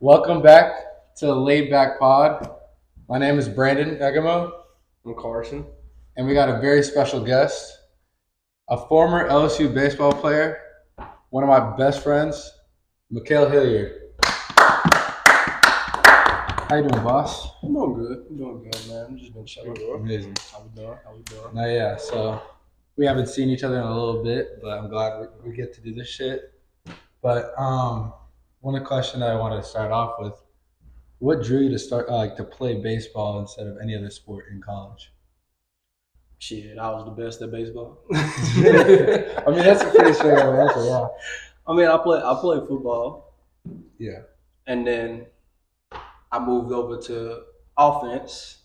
Welcome back to the layedbackpod. My name is Brandon Egamo, I'm Carson. and we got a very special guest, a former LSU baseball player, one of my best friends, Makhail Hilliard. How you doing, boss? I'm doing good. Man. I'm just been chilling. Amazing. How we doing? Now, yeah, so we haven't seen each other in a little bit, but I'm glad we get to do this shit. But one question that I wanted to start off with: what drew you to start to play baseball instead of any other sport in college? Shit, I was the best at baseball. I mean, that's a pretty straight up answer, yeah. I mean, I played football, Yeah. and then I moved over to offense,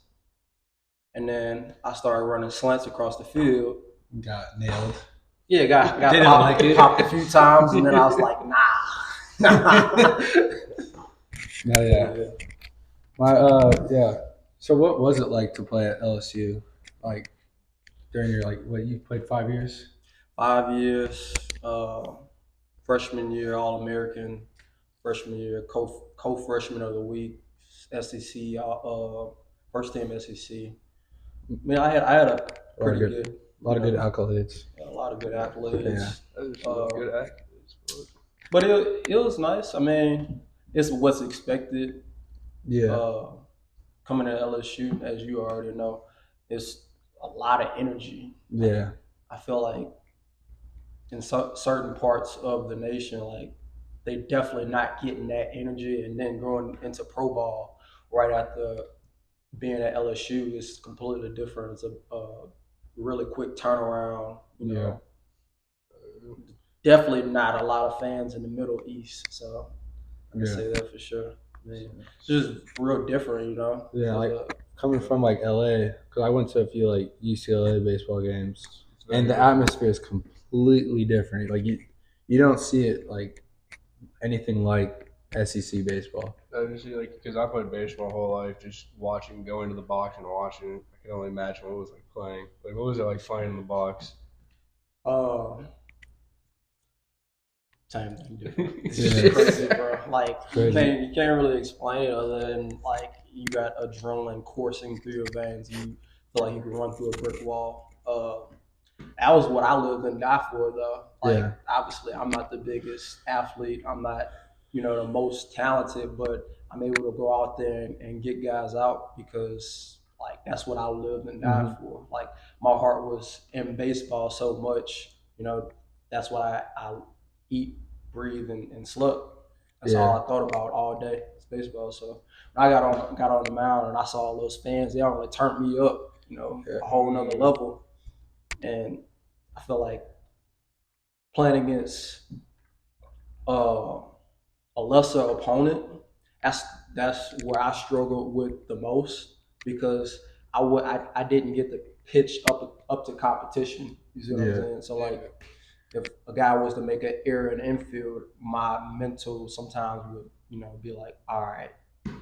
and then I started running slants across the field. Got nailed. Yeah, got Didn't popped, like it. popped a few times, and then I was like, nah. No, yeah. Yeah. So what was it like to play at LSU? Like during your what you played 5 years? 5 years. Freshman year All American. Freshman year co freshman of the week. SEC. First team SEC. I mean, I had a pretty good. A lot of good accolades. A lot of good accolades. Good accolades. But it was nice. I mean, it's what's expected. Yeah. Coming to LSU, as you already know, it's a lot of energy. Yeah. I feel like in certain parts of the nation, like they definitely not getting that energy, and then going into pro ball right after being at LSU is completely different. It's a really quick turnaround. You know, definitely not a lot of fans in the Middle East, so I can say that for sure. I mean, it's just real different, you know. Yeah, coming from LA, because I went to a few UCLA baseball games, and the atmosphere is completely different. Like you don't see it like anything like SEC baseball. Obviously, because I played baseball my whole life, just watching, going to the box and watching. I can only imagine what it was like playing. Like, what was it like playing in the box? Uh, Same thing, different. It's Yeah. just crazy, bro. Like, Crazy. man, you can't really explain it other than like you got adrenaline coursing through your veins. You feel like you can run through a brick wall. That was what I lived and died for, though. Like, Yeah. obviously, I'm not the biggest athlete. I'm not, the most talented, but I'm able to go out there and get guys out because, like, that's what I lived and died for. Like, my heart was in baseball so much. That's what I eat, breathe, and slept. That's all I thought about all day. It's baseball. So when I got on the mound and I saw all those fans, they already turned me up, a whole nother level. And I feel like playing against uh, a lesser opponent, that's where I struggled with the most because I didn't get the pitch up to competition. You see what I'm saying? So if a guy was to make an error in infield, my mental sometimes would be like, all right,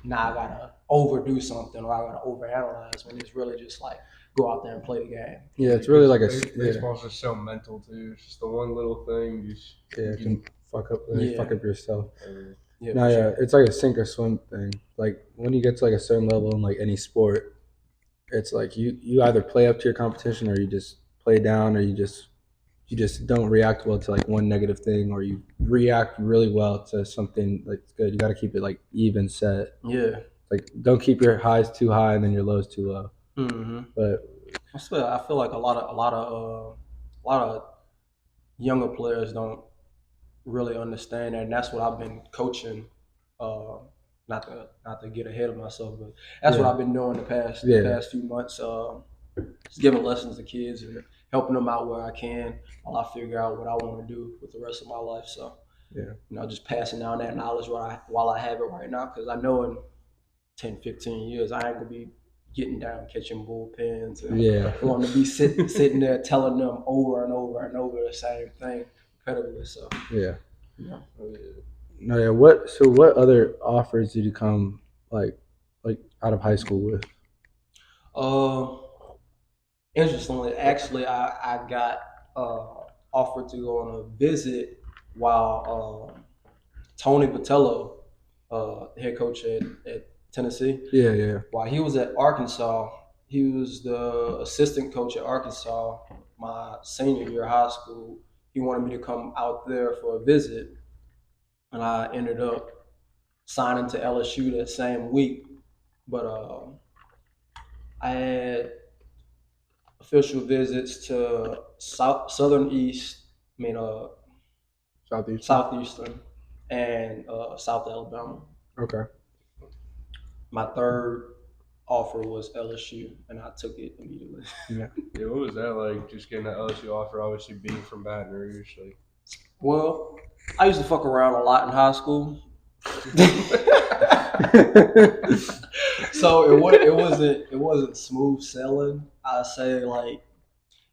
now I gotta overdo something or I gotta overanalyze when it's really just like go out there and play the game. Yeah, it's really like baseball's just so mental too. It's just the one little thing you can fuck up yourself. It's like a sink or swim thing. Like when you get to a certain level in any sport, it's like you either play up to your competition or you just play down or you just don't react well to one negative thing or you react really well to something good. You got to keep it even set. Yeah. Don't keep your highs too high and then your lows too low. But I feel like a lot of younger players don't really understand that, and that's what I've been coaching. Not to get ahead of myself, but that's what I've been doing the past few months. Just giving lessons to kids and helping them out where I can while I figure out what I want to do with the rest of my life. So just passing down that knowledge while I have it right now, because I know in 10, 15 years I ain't gonna be getting down catching bullpens and wanting to be sitting there telling them over and over and over the same thing repetitively. So what other offers did you come like out of high school with? Interestingly, actually, I got offered to go on a visit while Tony Vitello head coach at Tennessee. Yeah. While he was at Arkansas, he was the assistant coach at Arkansas my senior year of high school. He wanted me to come out there for a visit, and I ended up signing to LSU that same week. But I had official visits to Southern East, I mean Southeastern, and South Alabama. Okay. My third offer was LSU, and I took it immediately. Yeah, what was that like? Just getting an LSU offer, obviously being from Baton Rouge. Like, well, I used to fuck around a lot in high school. So it wasn't smooth sailing. I say like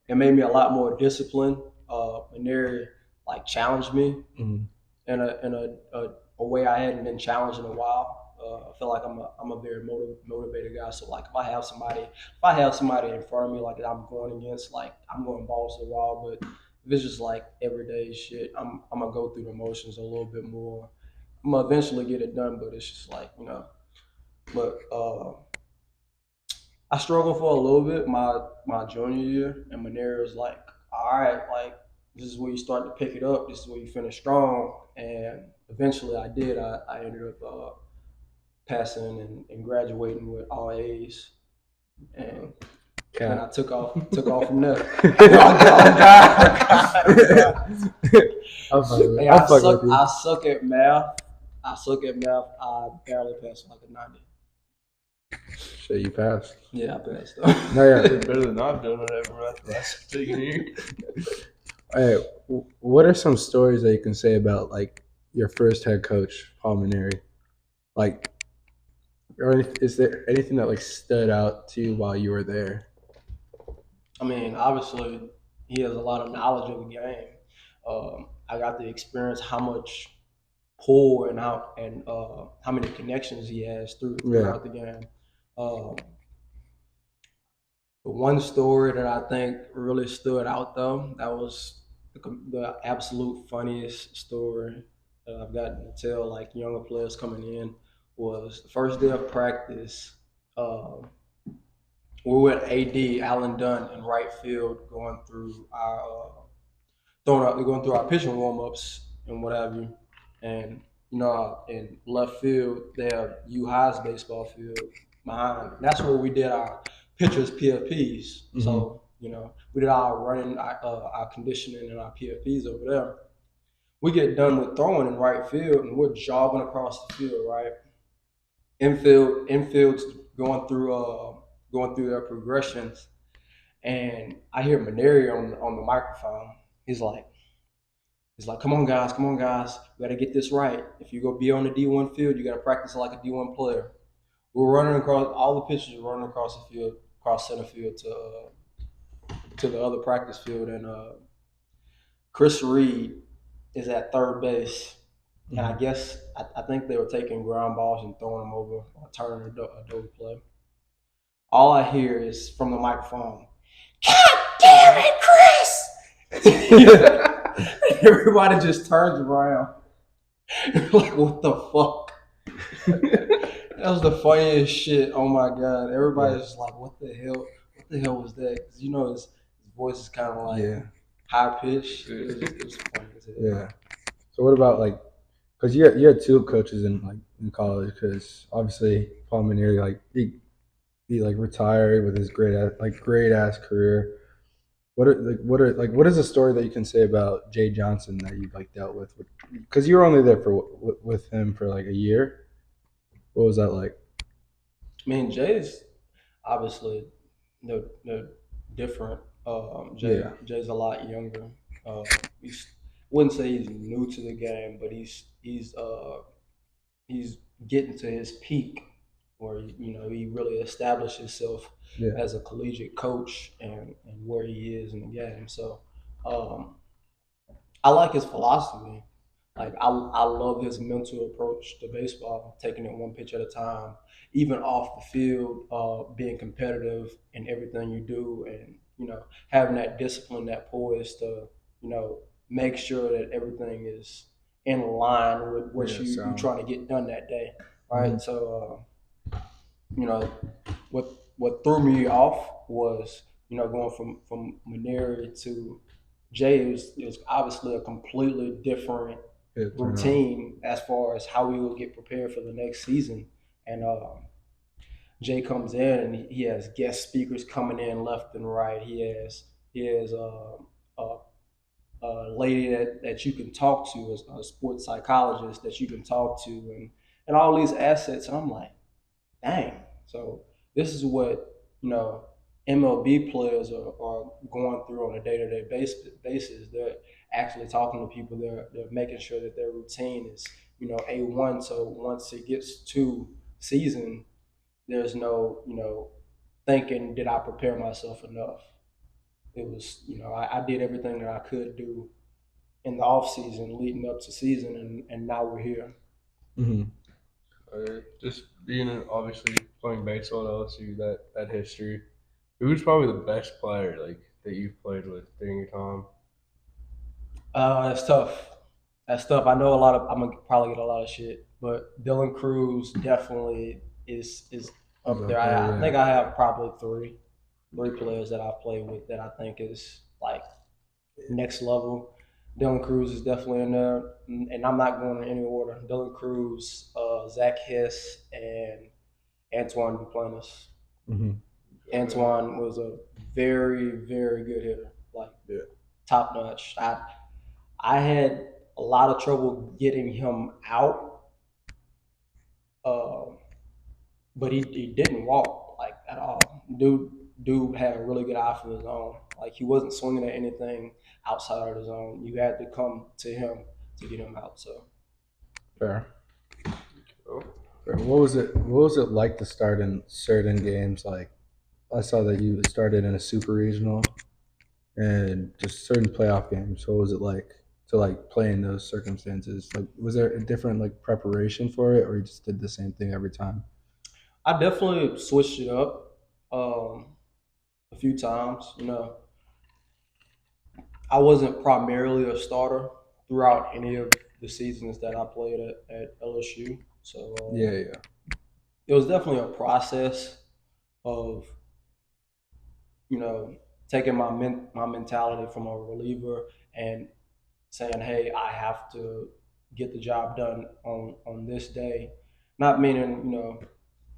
it made me a lot more disciplined. Maneri like challenged me in a way I hadn't been challenged in a while. I feel like I'm a very motivated guy. So like if I have somebody in front of me like that I'm going against, like I'm going balls to the wall. But if it's just like everyday shit, I'm gonna go through the motions a little bit more. I'm gonna eventually get it done, but it's just like But I struggled for a little bit my junior year, and Manera was like, "All right, like this is where you start to pick it up. This is where you finish strong." And eventually, I did. I ended up passing and graduating with all A's, and then I took off from there. I suck at math. I barely passed like a 90. Shit, you passed. Yeah, I passed. No, yeah. better than I've done whatever that's taking here. Hey, what are some stories that you can say about like your first head coach, Paul Maneri? Like, or is there anything that like stood out to you while you were there? I mean, obviously, he has a lot of knowledge of the game. I got to experience how much pull and how many connections he has throughout the game. The one story that I think really stood out, though, that was the absolute funniest story that I've gotten to tell like younger players coming in was the first day of practice. We were with AD Alan Dunn in right field going through our pitching warm ups and what have you, and in left field they have U High's baseball field behind. That's where we did our pitchers PFPs. Mm-hmm. So we did our running, our conditioning, and our PFPs over there. We get done with throwing in right field, and we're jogging across the field. Right, infield's going through their progressions, and I hear Maneri on the microphone. He's like, come on guys, we gotta get this right. If you go be on the D1 field, you gotta practice like a D1 player. We're running across, all the pitchers are running across the field, across center field to the other practice field, and Chris Reed is at third base. And I guess I think they were taking ground balls and throwing them over or turning a double play. All I hear is from the microphone, "God damn it, Chris!" Everybody just turns around. Like, what the fuck? That was the funniest shit. Oh my god! Everybody's just like, "What the hell? What the hell was that?" Because his voice is kind of like high pitched. It was funny as hell. Yeah. So what about like, because you had two coaches in college, because obviously Paul Maneri like he like retired with his great ass career. What is the story that you can say about Jay Johnson that you've like dealt with? Because you were only there with him for like a year. What was that like? I mean, Jay's obviously different. Jay's a lot younger. Wouldn't say he's new to the game, but he's getting to his peak where he really established himself as a collegiate coach and where he is in the game. So I like his philosophy. Like I love his mental approach to baseball, taking it one pitch at a time, even off the field, being competitive in everything you do, and having that discipline, that poise to make sure that everything is in line with what you're trying to get done that day, right? Mm-hmm. So, you know, what threw me off was, going from Maneri to Jay. It was obviously a completely different routine as far as how we will get prepared for the next season. And Jay comes in and he has guest speakers coming in left and right. He has a, a lady that you can talk to, a sports psychologist that you can talk to, and all these assets. And I'm like, dang. So this is what MLB players are going through on a day-to-day basis. They're actually talking to people. They're making sure that their routine is A1. So once it gets to season, there's no thinking, did I prepare myself enough? It was I did everything that I could do in the off season leading up to season, and now we're here. Mm-hmm. Just being obviously playing baseball at LSU, that history. Who's probably the best player like that you've played with during your time? That's tough. That's tough. I know I'm gonna probably get a lot of shit, but Dylan Cruz definitely is up there. I think I have probably three players that I've played with that I think is like next level. Dylan Cruz is definitely in there, and I'm not going in any order. Dylan Cruz, Zach Hess, and Antoine Duplantis. Mm-hmm. Antoine was a very, very good hitter, like top notch. I had a lot of trouble getting him out, uh, but he didn't walk like at all. Dude had a really good eye for his own. Like he wasn't swinging at anything outside of his own. You had to come to him to get him out. So Fair. What was it? What was it like to start in certain games? Like I saw that you started in a super regional and just certain playoff games. What was it like to like play in those circumstances? Like, was there a different like preparation for it, or you just did the same thing every time? I definitely switched it up a few times. I wasn't primarily a starter throughout any of the seasons that I played at LSU. So Yeah. it was definitely a process of you know taking my mentality from a reliever and saying, hey, I have to get the job done on this day. Not meaning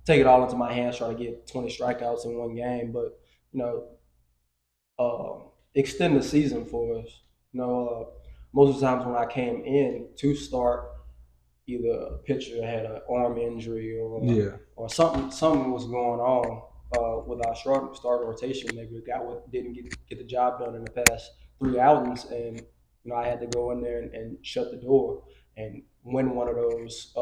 take it all into my hands, try to get 20 strikeouts in one game, but you know extend the season for us. Most of the times when I came in to start, either a pitcher had an arm injury or something was going on with our start rotation. Maybe a guy didn't get the job done in the past three outings, and I had to go in there and shut the door and win one of those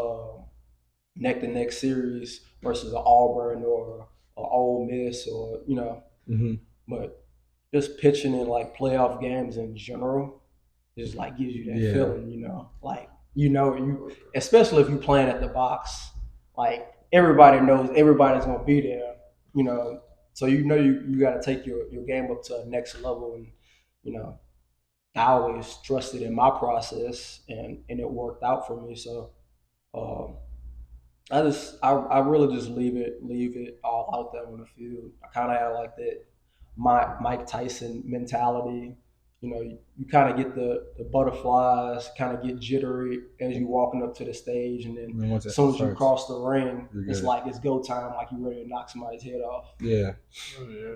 neck to neck series versus an Auburn or an Ole Miss or Mm-hmm. but just pitching in like playoff games in general just like gives you that feeling, like you especially if you're playing at the box, like everybody knows everybody's gonna be there, so you got to take your game up to a next level, and you know I always trusted in my process, and it worked out for me. So um, I really just leave it all out there on the field. I kind of have like that Mike Tyson mentality. You kind of get the butterflies, kind of get jittery as you walking up to the stage, and then as soon as you cross the ring, it's like it's go time, like you ready to knock somebody's head off. Yeah. Oh, yeah.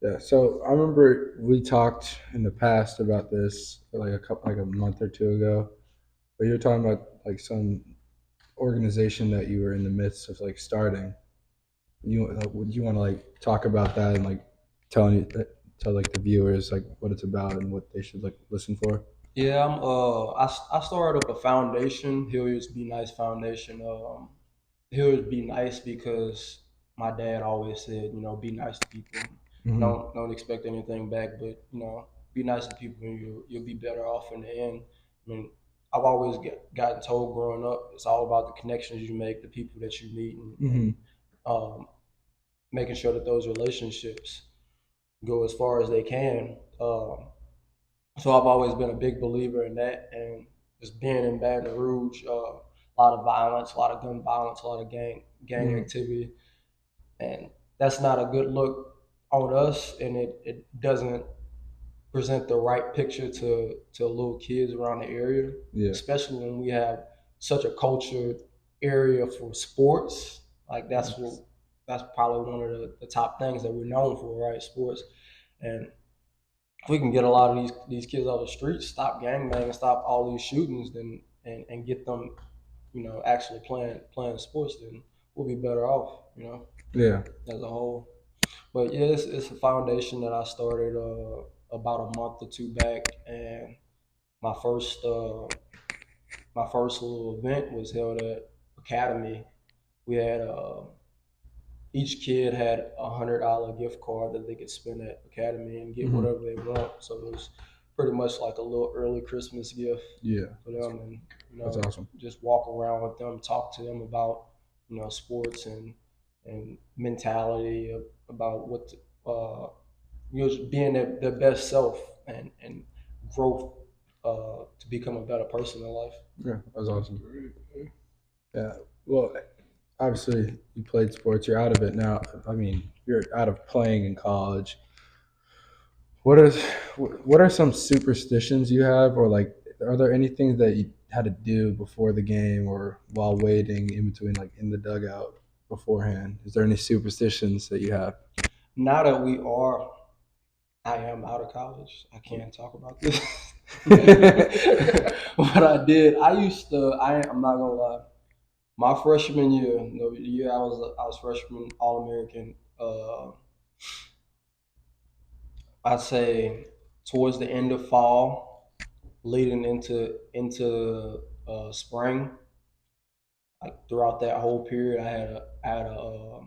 Yeah. So I remember we talked in the past about this like a month or two ago, but you were talking about like some organization that you were in the midst of like starting. Would you want to like talk about that and like tell like the viewers like what it's about and what they should like listen for? Yeah, I started up a foundation, Hilliard's Be Nice Foundation. Hilliard's Be Nice because my dad always said, be nice to people. Mm-hmm. Don't expect anything back, but be nice to people, and you'll be better off in the end. I mean, I've always gotten told growing up, it's all about the connections you make, the people that you meet, and making sure that those relationships go as far as they can. So I've always been a big believer in that, and just being in Baton Rouge, a lot of violence, a lot of gun violence, a lot of gang activity, and that's not a good look on us, and it doesn't present the right picture to little kids around the area, especially when we have such a cultured area for sports. Like that's probably one of the top things that we're known for, right? Sports. And if we can get a lot of these kids off the streets, stop gangbanging, stop all these shootings, then and get them, actually playing sports, then we'll be better off, as a whole. But yeah, it's a foundation that I started about a month or two back, and my first little event was held at Academy. We had each kid had $100 gift card that they could spend at Academy and get whatever they want. So it was pretty much like a little early Christmas gift for them, and that's awesome. Just walk around with them, talk to them about sports and mentality about what being their best self and growth to become a better person in life. Yeah, that's awesome. Yeah, well, obviously you played sports. You're out of it now. I mean, you're out of playing in college. What are some superstitions you have, or like, are there any things that you had to do before the game or while waiting in between, like in the dugout beforehand? Is there any superstitions that you have? Now that I am out of college, I can't talk about this. What I did, I'm not gonna lie. My freshman year, the year I was freshman All-American, I'd say towards the end of fall, leading into spring, like throughout that whole period, I had a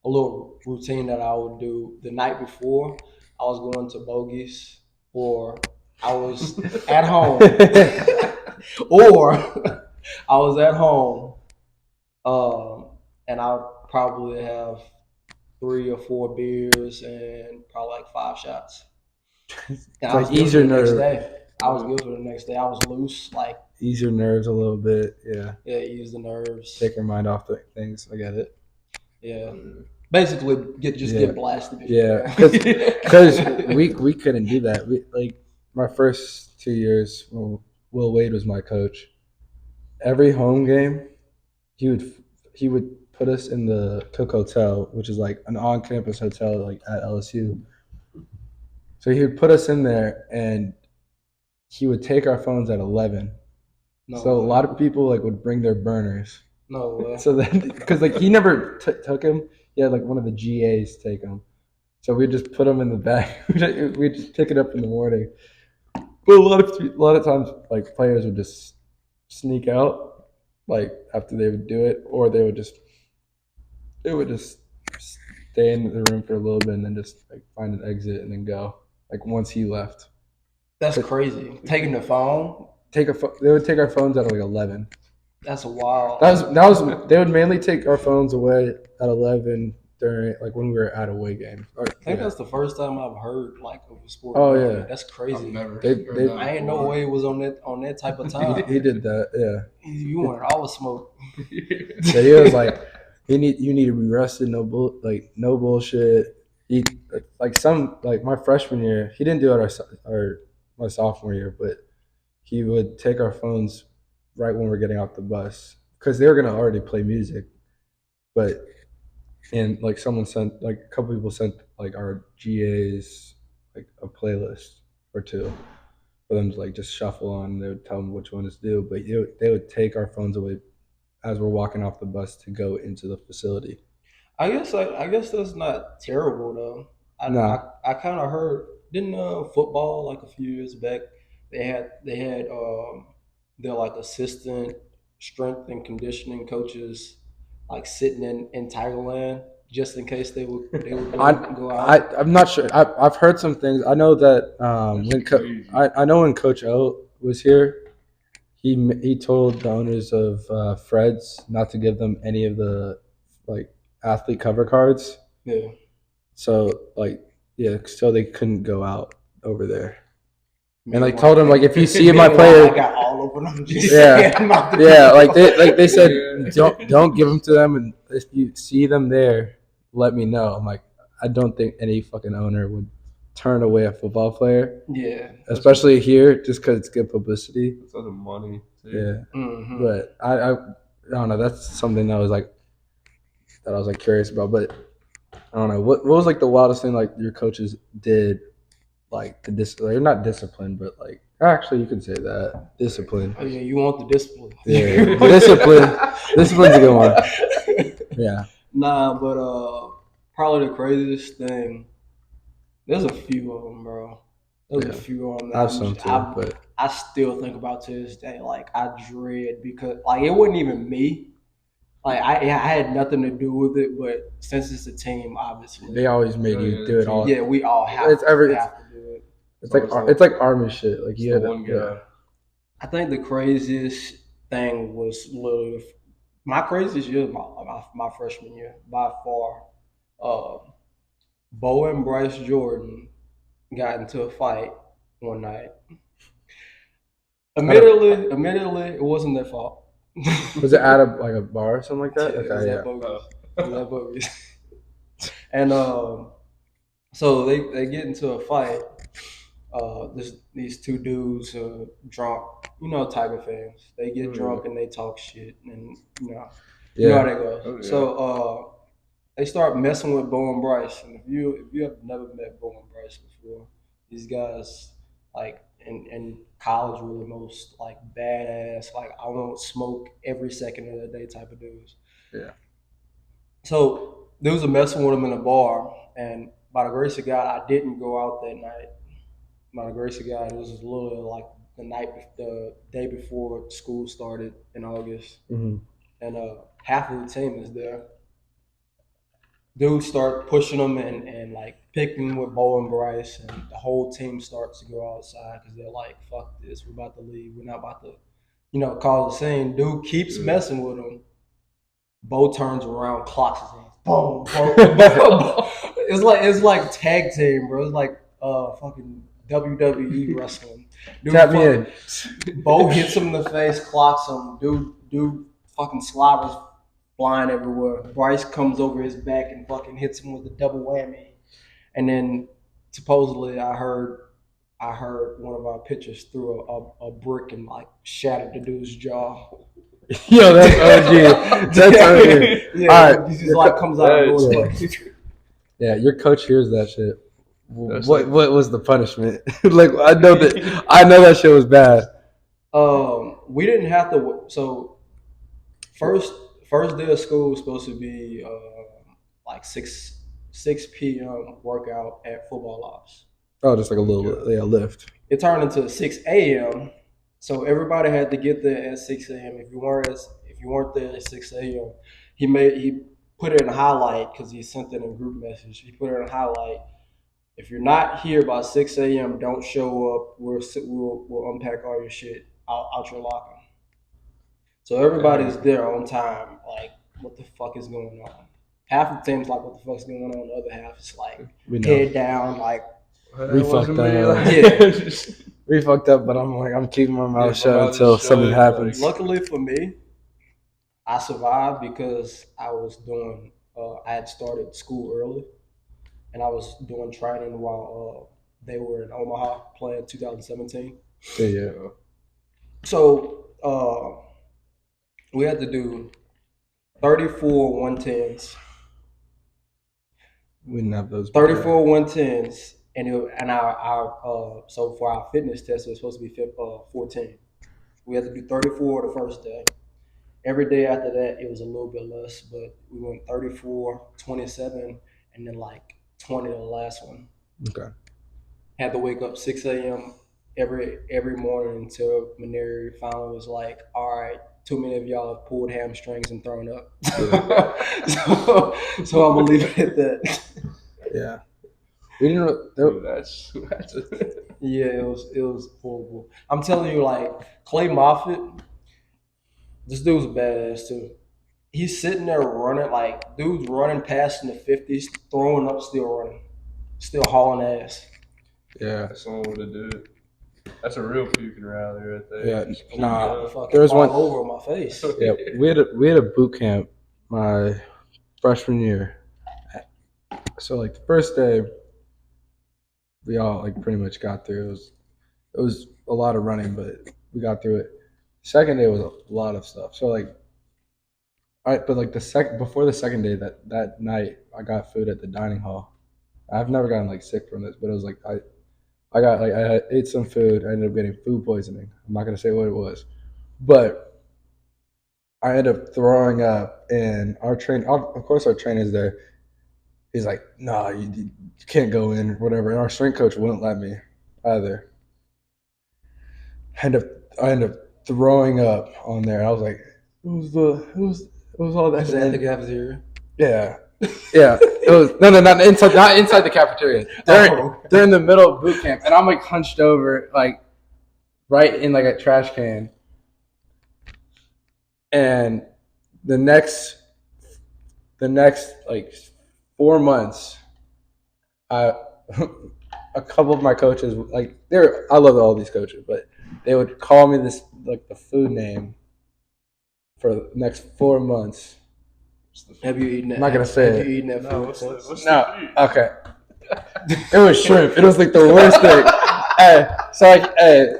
little routine that I would do the night before. I was going to bogeys, or I was at home, or I was at home, and I would probably have 3 or 4 beers and probably like 5 shots. And I was ease your nerves. I was good for the next day. I was loose, like ease your nerves a little bit. Yeah, ease the nerves. Take your mind off the things. I get it. Yeah. Basically, get blasted. Yeah, because we couldn't do that. Like my first 2 years, Will Wade was my coach. Every home game, he would put us in the Cook Hotel, which is like an on-campus hotel, like at LSU. So he would put us in there, and he would take our phones at 11. So a lot of people like would bring their burners. No way. So then, because like he never took him, he had like one of the GAs take him. So we just put them in the bag. We just pick it up in the morning. But a lot of times, like players would just sneak out, like after they would do it, or they would just stay in the room for a little bit and then just like find an exit and then go. Like once he left. That's crazy. Taking the phone. They would take our phones at like 11. That's wild. That was. They would mainly take our phones away at 11 during like when we were at away games. I think that's the first time I've heard like of a sport. Oh yeah, that's crazy. I've never heard that I ain't know Wade was on that type of time. He did that. Yeah. You wanted all the smoke. So he was like, you need to be rested. No bullshit. He like my freshman year. He didn't do it my sophomore year, but he would take our phones right when we're getting off the bus because they were gonna already play music, and like someone sent like a couple people sent like our GAs like a playlist or two for them to like just shuffle on. And they would tell them which one to do, but they would take our phones away as we're walking off the bus to go into the facility. I guess that's not terrible though. I kind of heard, didn't football like a few years back they had their like assistant strength and conditioning coaches like sitting in Tigerland just in case they would go out. I'm not sure. I've heard some things. I know that I know when Coach O was here, he told the owners of Fred's not to give them any of the like athlete cover cards. Yeah. So so they couldn't go out over there. And like told him like if you see my player, but I'm just Yeah. saying I'm not the Yeah, people. like they said, don't give them to them, and if you see them there, let me know. I'm like, I don't think any fucking owner would turn away a football player, Yeah. especially here, just because it's good publicity. It's other money. Too. Yeah, Mm-hmm. but I don't know. That's something that I was like curious about. But I don't know what was like the wildest thing like your coaches did, like they're not disciplined, but like actually you can say that discipline. Oh yeah, you want the discipline. Yeah, discipline's a good one. Yeah. Nah, but probably the craziest thing. There's a few of them, bro. There's a few of them I have some too, but I still think about to this day. Like I dread because like it wasn't even me. Like I had nothing to do with it, but since it's a team, obviously. they always made you do it all. Yeah, we all have It's to do it. It's like army shit. Like you had one guy. I think the craziest thing was literally my craziest year, my freshman year by far. Bo and Bryce Jordan got into a fight one night. Admittedly, it wasn't their fault. Was it at a bar or something like that? Yeah, Okay, it was at Boogie's. And so they get into a fight. These two dudes drunk, Tiger fans. They get drunk and they talk shit, and you know how that goes. Oh, yeah. So they start messing with Bo and Bryce. And if you have never met Bo and Bryce before, these guys like in college were the most like badass, like I won't smoke every second of the day type of dudes. Yeah. So dudes are messing with them in a bar, and by the grace of God, I didn't go out that night. By the grace of God, it was literally like the day before school started in August, and half of the team is there. Dudes start pushing them and like picking with Bo and Bryce, and the whole team starts to go outside because they're like, "Fuck this, we're about to leave. We're not about to, cause the scene." Dude keeps messing with them. Bo turns around, clocks his ass. Boom, boom. It's like tag team, bro. It's like fucking WWE wrestling. Dude, tap me in. Bo hits him in the face, clocks him. Dude, fucking slobbers flying everywhere. Bryce comes over his back and fucking hits him with a double whammy. And then supposedly I heard one of our pitchers threw a brick and like shattered the dude's jaw. Yo, that's OG. That's OG. Yeah, all right. He just like comes out of the door. Yeah, your coach hears that shit. What was the punishment? Like I know that shit was bad. We didn't have to. So first day of school was supposed to be like 6 p.m. workout at football ops. Oh, just like a little lift. It turned into 6 a.m. So everybody had to get there at 6 a.m. If you weren't there at 6 a.m., he put it in a highlight because he sent it in a group message. He put it in a highlight. If you're not here by 6 a.m., don't show up. We'll unpack all your shit out your locker. So everybody's there on time. Like, what the fuck is going on? Half the team's like, what the fuck's going on? The other half is like, head down, like, we fucked up. Yeah. We fucked up, but I'm keeping my mouth shut until something happens. Luckily for me, I survived because I had started school early, and I was doing training while they were in Omaha playing 2017. Yeah. So we had to do 34 110s. We didn't have those. 34 110s, and our so for our fitness test it was supposed to be 14. We had to do 34 the first day. Every day after that it was a little bit less, but we went 34, 27, and then like 20 the last one. Okay. Had to wake up 6 a.m. every morning until Maneri finally was like, "All right, too many of y'all have pulled hamstrings and thrown up." so I'm gonna leave it at that. Yeah. We didn't know that's yeah, it was horrible. I'm telling you, like Clay Moffitt, this dude's a badass too. He's sitting there running, like dude's running past in the 50s, throwing up, still running, still hauling ass. Yeah, that's someone would have did it. That's a real puking rally right there. Yeah, nah. Fucking There was all one. over my face. Yeah, we had a boot camp my freshman year. So like the first day, we all like pretty much got through. It was a lot of running, but we got through it. Second day was a lot of stuff. So like, but like before the second day, that night, I got food at the dining hall. I've never gotten like sick from this, but it was like I ate some food. I ended up getting food poisoning. I'm not gonna say what it was, but I ended up throwing up. And of course, our trainer is there. He's like, "Nah, you can't go in, whatever." And our strength coach wouldn't let me either. I ended up throwing up on there. I was like, it was all that. Was that at the cafeteria? Yeah. Yeah. It was not inside the cafeteria. They're in the middle of boot camp, and I'm like hunched over, like right in like a trash can. And the next like 4 months, a couple of my coaches, like I love all these coaches, but they would call me this like the food name for the next 4 months. Have you eaten that? I'm not gonna say Have you eaten that food? No. Okay. It was shrimp. It was like the worst thing. Hey,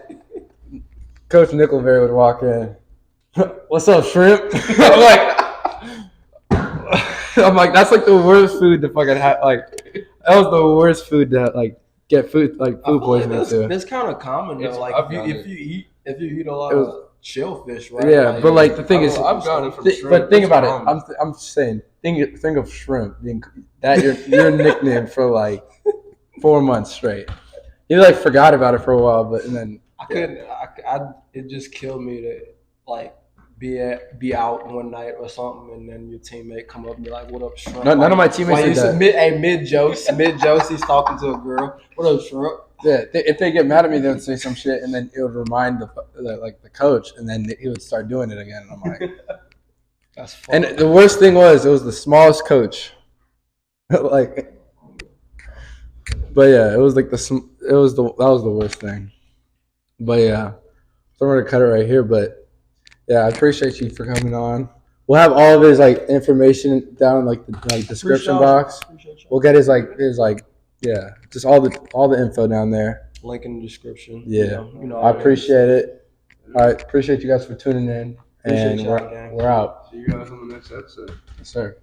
Coach Nickelberry would walk in. What's up, shrimp? I'm like, that's like the worst food to fucking have. Like, that was the worst food to like get food poisoning to. That's kind of common though. Like if you eat a lot of shellfish, right? Yeah, like, but like the thing is, I've gotten it from shrimp. But think about it. I'm saying, think of shrimp being that your nickname for like 4 months straight. You like forgot about it for a while, but and then I couldn't. It just killed me to like be out one night or something, and then your teammate come up and be like, "What up, shrimp?" None of my teammates did that. Mid Josie's talking to a girl. What up, shrimp? Yeah, if they get mad at me, they would say some shit, and then it would remind the coach, and then he would start doing it again. And I'm like, that's funny. And the worst thing was, it was the smallest coach. Like, but yeah, it was like that was the worst thing. But yeah, so I'm gonna cut it right here. But yeah, I appreciate you for coming on. We'll have all of his like information down in like the description box. We'll get his yeah, just all the info down there. Link in the description. Yeah, I appreciate it. All right, appreciate you guys for tuning in, and we're out. See you guys on the next episode. Yes, sir.